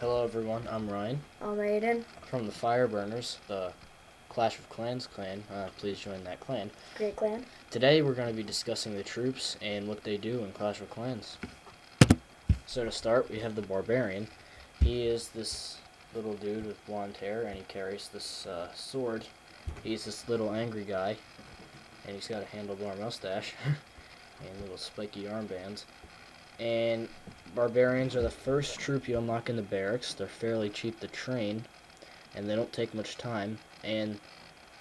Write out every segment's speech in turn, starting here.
Hello everyone, I'm Ryan I'm Aiden. from the Fireburners, the Clash of Clans clan. Please join that clan. Great clan. Today we're going to be discussing the troops and what they do in Clash of Clans. So to start, we have the Barbarian. He is this little dude with blonde hair and he carries this sword. He's this little angry guy and he's got a handlebar mustache and little spiky armbands. And Barbarians are the first troop you unlock in the barracks. They're fairly cheap to train, and they don't take much time, and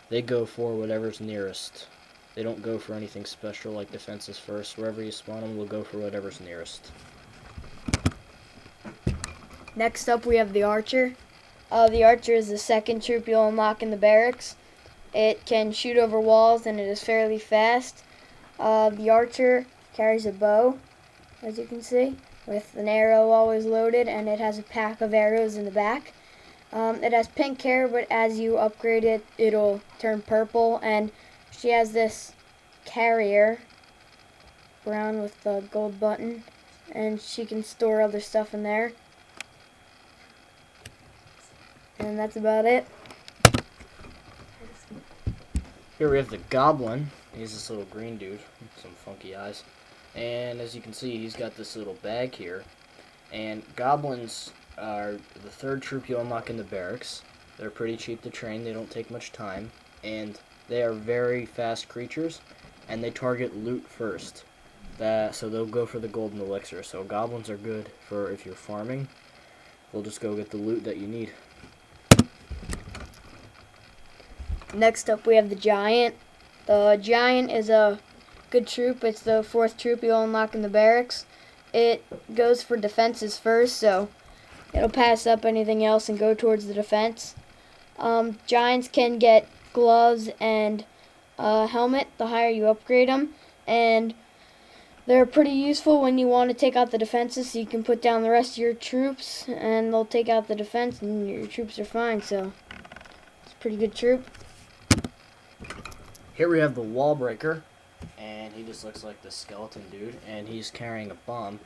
they go for whatever's nearest. They don't go for anything special like defenses first. Wherever you spawn them, they'll go for whatever's nearest. Next up, we have the Archer. The Archer is the second troop you'll unlock in the barracks. It can shoot over walls, and it is fairly fast. The Archer carries a bow, as you can see, with an arrow always loaded, and it has a pack of arrows in the back. It has pink hair, but as you upgrade it, it'll turn purple, and she has this carrier, brown with the gold button, and she can store other stuff in there. And that's about it. Here we have the Goblin. He's this little green dude with some funky eyes. And as you can see, he's got this little bag here. And Goblins are the third troop you unlock in the barracks. They're pretty cheap to train, they don't take much time, and they are very fast creatures, and they target loot first. So they'll go for the golden elixir. So Goblins are good for if you're farming. They'll just go get the loot that you need. Next up, we have the Giant. The Giant is a good troop. It's the fourth troop you'll unlock in the barracks. It goes for defenses first, so it'll pass up anything else and go towards the defense. Giants can get gloves and a helmet the higher you upgrade them, and they're pretty useful when you want to take out the defenses, so you can put down the rest of your troops and they'll take out the defense and your troops are fine. So it's a pretty good troop. Here we have the Wall Breaker, and he just looks like the skeleton dude, and he's carrying a bomb.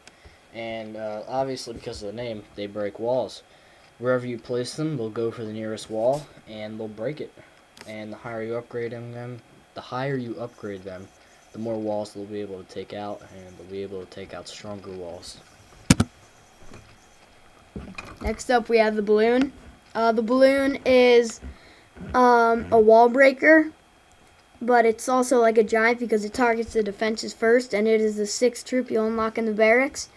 And obviously, because of the name, they break walls. Wherever you place them, they'll go for the nearest wall, and they'll break it. And the higher you upgrade them, the more walls they'll be able to take out, and they'll be able to take out stronger walls. Next up, we have the Balloon. The Balloon is a wall breaker, but it's also like a giant because it targets the defenses first, and it is the sixth troop you'll unlock in the barracks.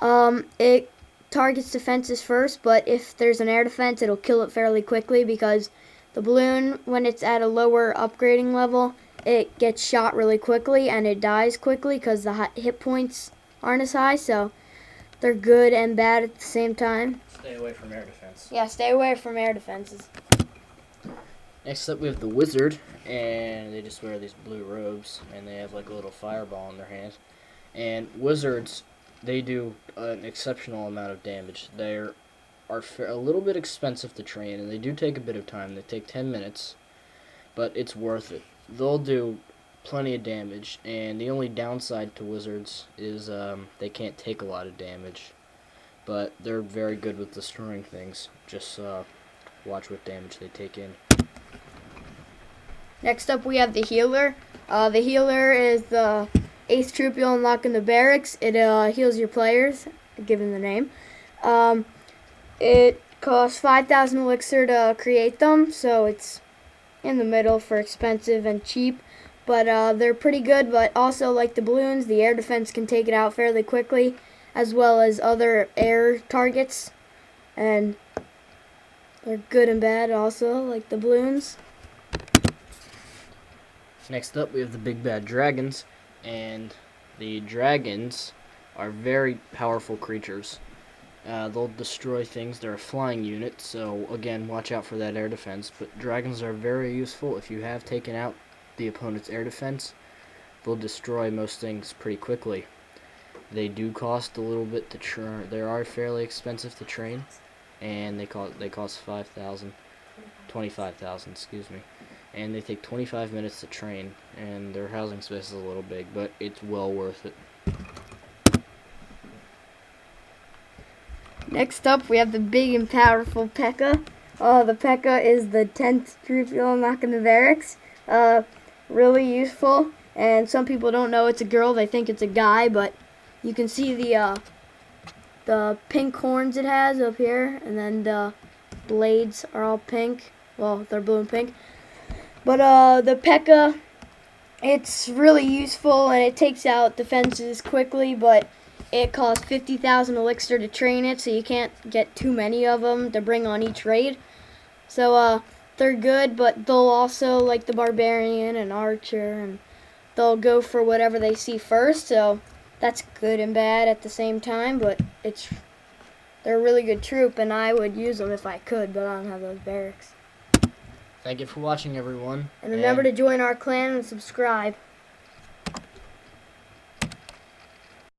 It targets defenses first, but if there's an air defense, it'll kill it fairly quickly because the Balloon, when it's at a lower upgrading level, it gets shot really quickly and it dies quickly because the hit points aren't as high, so they're good and bad at the same time. Stay away from air defense. Yeah, stay away from air defenses. Next up, we have the Wizard, and they just wear these blue robes, and they have like a little fireball in their hand. And Wizards, they do an exceptional amount of damage. They are a little bit expensive to train, and they do take a bit of time. They take 10 minutes, but it's worth it. They'll do plenty of damage, and the only downside to Wizards is they can't take a lot of damage, but they're very good with destroying things. Just watch what damage they take in. Next up, we have the Healer. The Healer is the eighth troop you'll unlock in the barracks. It heals your players, given the name. It costs 5,000 elixir to create them, so it's in the middle for expensive and cheap. But they're pretty good, but also like the Balloons, the air defense can take it out fairly quickly, as well as other air targets. And they're good and bad also, like the Balloons. Next up, we have the Big Bad Dragons, and the dragons are very powerful creatures. They'll destroy things. They're a flying unit, so again, watch out for that air defense. But dragons are very useful. If you have taken out the opponent's air defense, they'll destroy most things pretty quickly. They do cost a little bit to train. They are fairly expensive to train, and they cost 25,000, excuse me. And they take 25 minutes to train, and their housing space is a little big, but it's well worth it. Next up, we have the big and powerful P.E.K.K.A. The P.E.K.K.A. is the 10th troop you'll unlock in the barracks. Really useful, and some people don't know it's a girl, they think it's a guy, but you can see the pink horns it has up here, and then the blades are all pink. Well, they're blue and pink. But the P.E.K.K.A., it's really useful, and it takes out defenses quickly, but it costs 50,000 elixir to train it, so you can't get too many of them to bring on each raid. So they're good, but they'll also, like the Barbarian and Archer, and they'll go for whatever they see first, so that's good and bad at the same time, but they're a really good troop, and I would use them if I could, but I don't have those barracks. Thank you for watching, everyone. And remember to join our clan and subscribe.